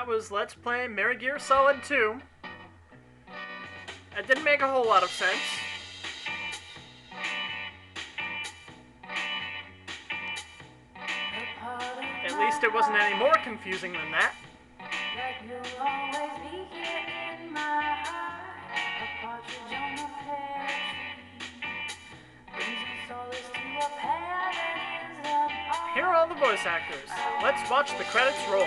that was Let's Play Metal Gear Solid 2. It didn't make a whole lot of sense. At least it wasn't any more confusing than that. Here are all the voice actors. Let's watch the credits roll.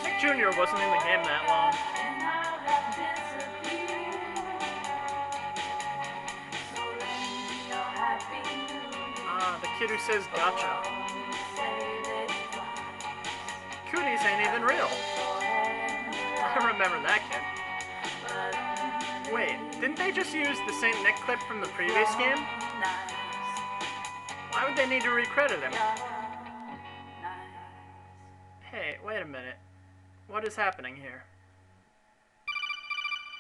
Nick Jr. wasn't in the game that long. The kid who says gotcha. Cooties ain't even real. I remember that kid. Wait, didn't they just use the St. Nick clip from the previous game? Why would they need to recredit him? Hey, wait a minute. What is happening here?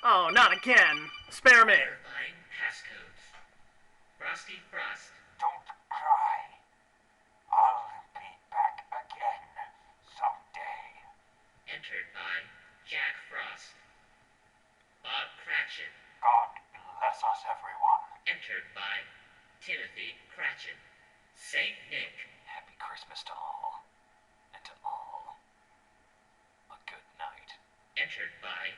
Oh, not again! Spare me! Verifying passcodes. Frosty Frost. Don't cry. I'll be back again someday. Entered by Jack Frost. Bob Cratchit. God bless us, everyone. Entered by Timothy Cratchit. Saint Nick. Happy Christmas to all. And to all, a good night. Entered by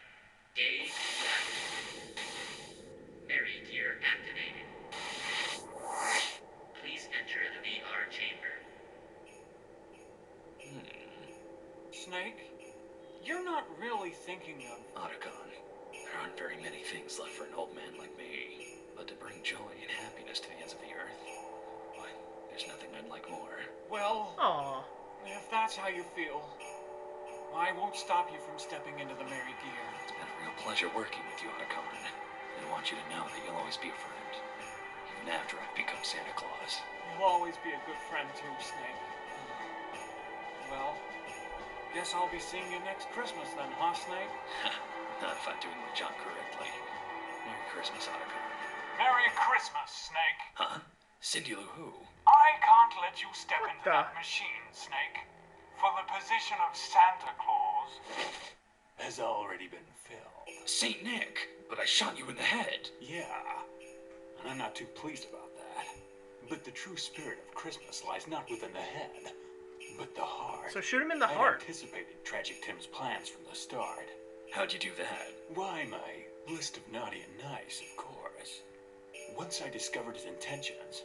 Dave Jackson. Merry Gear activated. Please enter the VR chamber. Snake, you're not really thinking of... Otacon, there aren't very many things left for an old man like me, but to bring joy and happiness to the ends of the earth, why, there's nothing I'd like more. Well, Aww. if that's how you feel, I won't stop you from stepping into the Merry Gear. It's been a real pleasure working with you, Otacon. I want you to know that you'll always be a friend, even after I've become Santa Claus. You'll always be a good friend too, Snake. Well, guess I'll be seeing you next Christmas then, huh, Snake? Not if I'm doing my job correctly. Merry Christmas, Otacon. Merry Christmas, Snake. Huh? Cindy Lou Who? I can't let you step What into the- that machine, Snake. For the position of Santa Claus has already been filled. Saint Nick, but I shot you in the head. Yeah, and I'm not too pleased about that. But the true spirit of Christmas lies not within the head, but the heart. So shoot him in the I heart. anticipated Tragic Tim's plans from the start. How'd you do that? Why, my list of naughty and nice, of course. Once I discovered his intentions,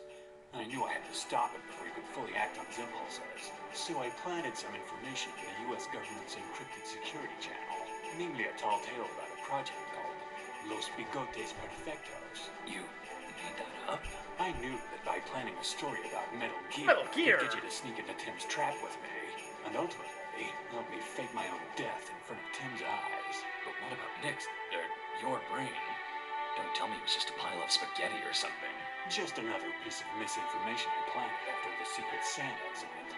I knew I had to stop him before he could fully act on his impulses. So I planted some information in the U.S. government's encrypted security channel, namely a tall tale about a project called Los Bigotes Perfectos. You made that up? I knew that by planning a story about Metal Gear, Metal I Gear. could get you to sneak into Tim's trap with me, and ultimately help me fake my own death in front of Tim's eyes. But what about Nick's, your brain? Don't tell me it was just a pile of spaghetti or something. Just another piece of misinformation I planted after the Secret Santa incident.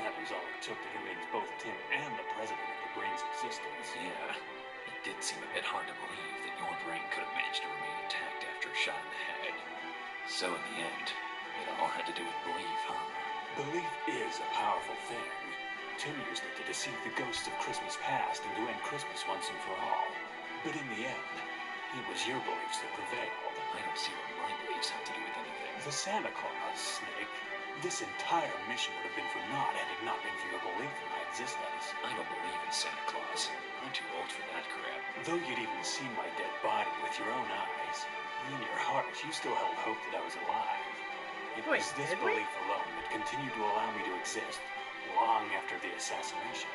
That was all it took to convince both Tim and the president of the brain's existence. Yeah, it did seem a bit hard to believe that your brain could have managed to remain intact after a shot in the head. So in the end, it all had to do with belief, huh? Belief is a powerful thing. Tim used it to deceive the ghosts of Christmas past and to end Christmas once and for all. But in the end, it was your beliefs that prevailed. I don't see what my beliefs have to do with anything. The Santa Claus, Snake. This entire mission would have been for naught had it not been for your belief in my existence. I don't believe in Santa Claus. I'm too old for that crap. Though you'd even seen my dead body with your own eyes, in your heart you still held hope that I was alive. It Wait, was this did we? belief alone that continued to allow me to exist long after the assassination.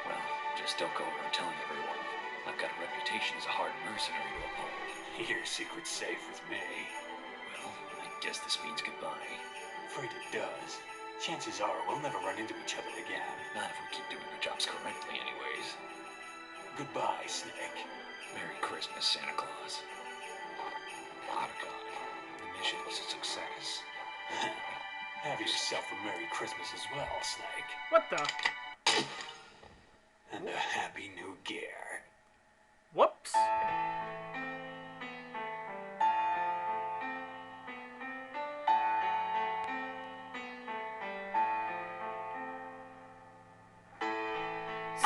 Well, just don't go around telling everyone. I've got a reputation as a hard mercenary to uphold. Your secret's safe with me. Well, I guess this means goodbye. Afraid it does. Chances are we'll never run into each other again. Not if we keep doing our jobs correctly anyways. Goodbye, Snake. Merry Christmas, Santa Claus. Otacon, the mission was a success. Have yourself a Merry Christmas as well, Snake. What the? And a Happy New Year. Whoops.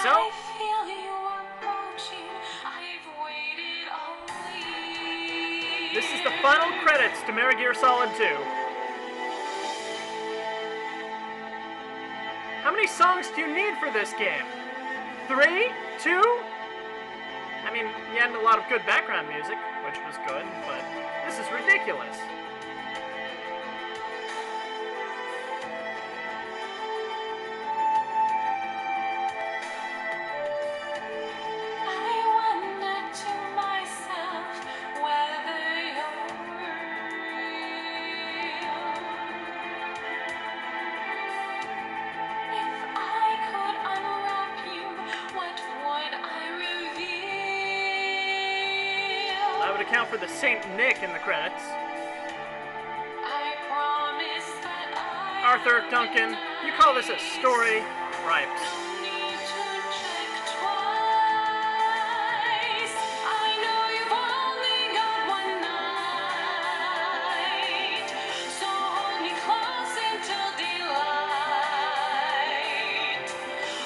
so. I feel you approaching. I've waited all week. This is the final credits to Metal Gear Solid 2. How many songs do you need for this game? 3? 2? I mean, you had a lot of good background music, which was good, but this is ridiculous. I wonder to myself whether you're real. If I could unwrap you, what would I reveal? That would account for the Saint Nick in the credits. I promise that I Arthur, Duncan, you call this a story? Ripes. don't need to check twice. I know you've only got one night, so hold me close until daylight.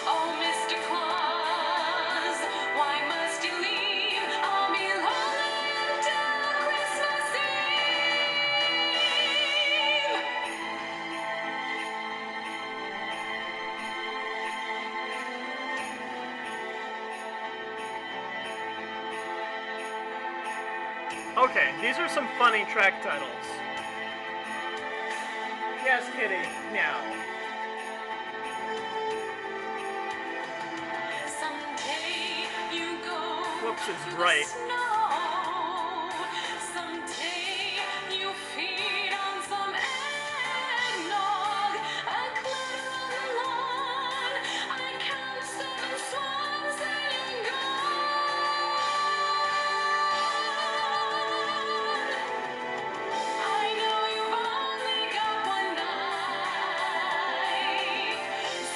Oh, Mr. Claus, why must you leave? I'll be lonely until Christmas Eve. Okay, these are some funny track titles. Yes, kitty, meow. Someday you go Whoops is to the right. snow. Someday you feed on some eggnog. A glitter on the lawn. I count 7 swans, then you're gone. I know you've only got one night,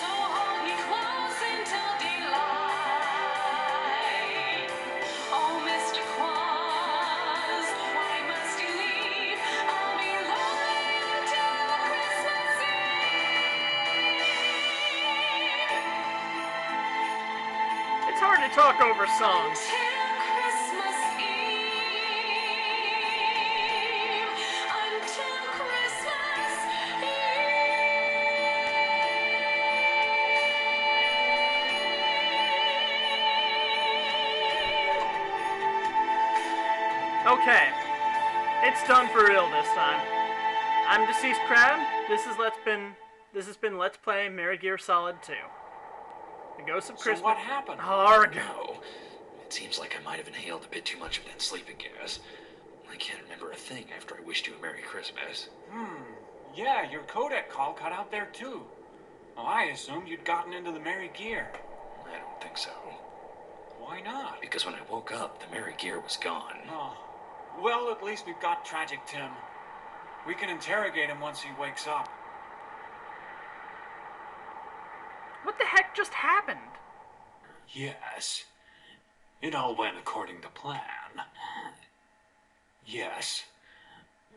so hold me close until daylight. Oh, Mr. Claus, why must you leave? I'll be lonely until Christmas Eve. It's hard to talk over songs. Until Christmas Eve. Until Christmas Okay, it's done for real this time. I'm Deceased Crab. This has been Let's Play Metal Gear Solid 2. The Ghost of So Christmas. what happened? Arg. No. It seems like I might have inhaled a bit too much of that sleeping gas. I can't remember a thing after I wished you a Merry Christmas. Yeah, your codec call cut out there too. Well, I assumed you'd gotten into the Merry Gear. I don't think so. Why not? Because when I woke up, the Merry Gear was gone. Oh. Well, at least we've got Tragic Tim. We can interrogate him once he wakes up. What the heck just happened? Yes. It all went according to plan. Yes.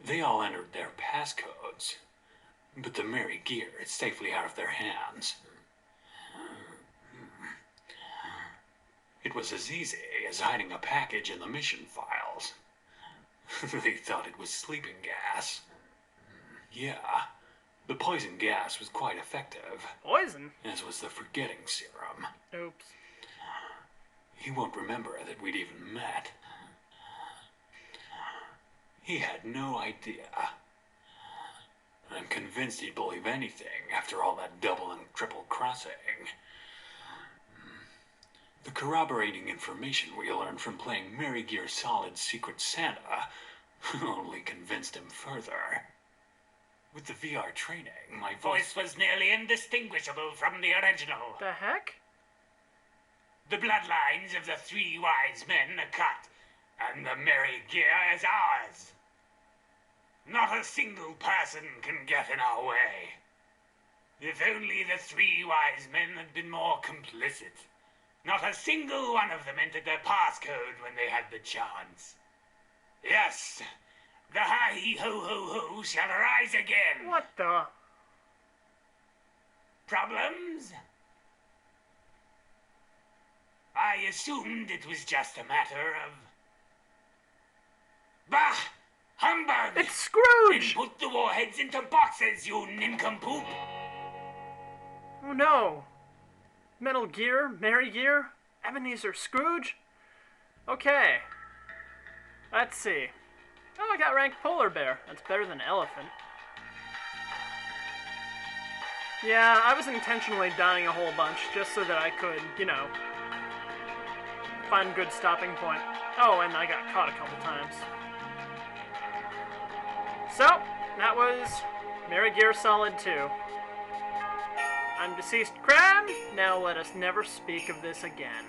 They all entered their passcodes. But the Merry Gear is safely out of their hands. It was as easy as hiding a package in the mission files. They thought it was sleeping gas. Yeah, the poison gas was quite effective, Poison? as was the forgetting serum. Oops. He won't remember that we'd even met. He had no idea. I'm convinced he'd believe anything after all that double and triple crossing. The corroborating information we learned from playing Merry Gear Solid Secret Santa only convinced him further. With the VR training, my voice Was nearly indistinguishable from the original. The heck? The bloodlines of the 3 wise men are cut, and the Merry Gear is ours. Not a single person can get in our way. If only the 3 wise men had been more complicit. Not a single one of them entered their passcode when they had the chance. Yes, the hi-ho-ho-ho shall rise again. What the? Problems? I assumed it was just a matter of... Bah! Humbug! It's Then Scrooge! put the warheads into boxes, you nincompoop! Oh no. Metal Gear, Mary Gear, Ebenezer Scrooge? Okay. Let's see. Oh, I got ranked polar bear. That's better than elephant. Yeah, I was intentionally dying a whole bunch just so that I could, you know, find a good stopping point. Oh, and I got caught a couple times. So, that was Mary Gear Solid 2. I'm Deceased Crab. Now let us never speak of this again.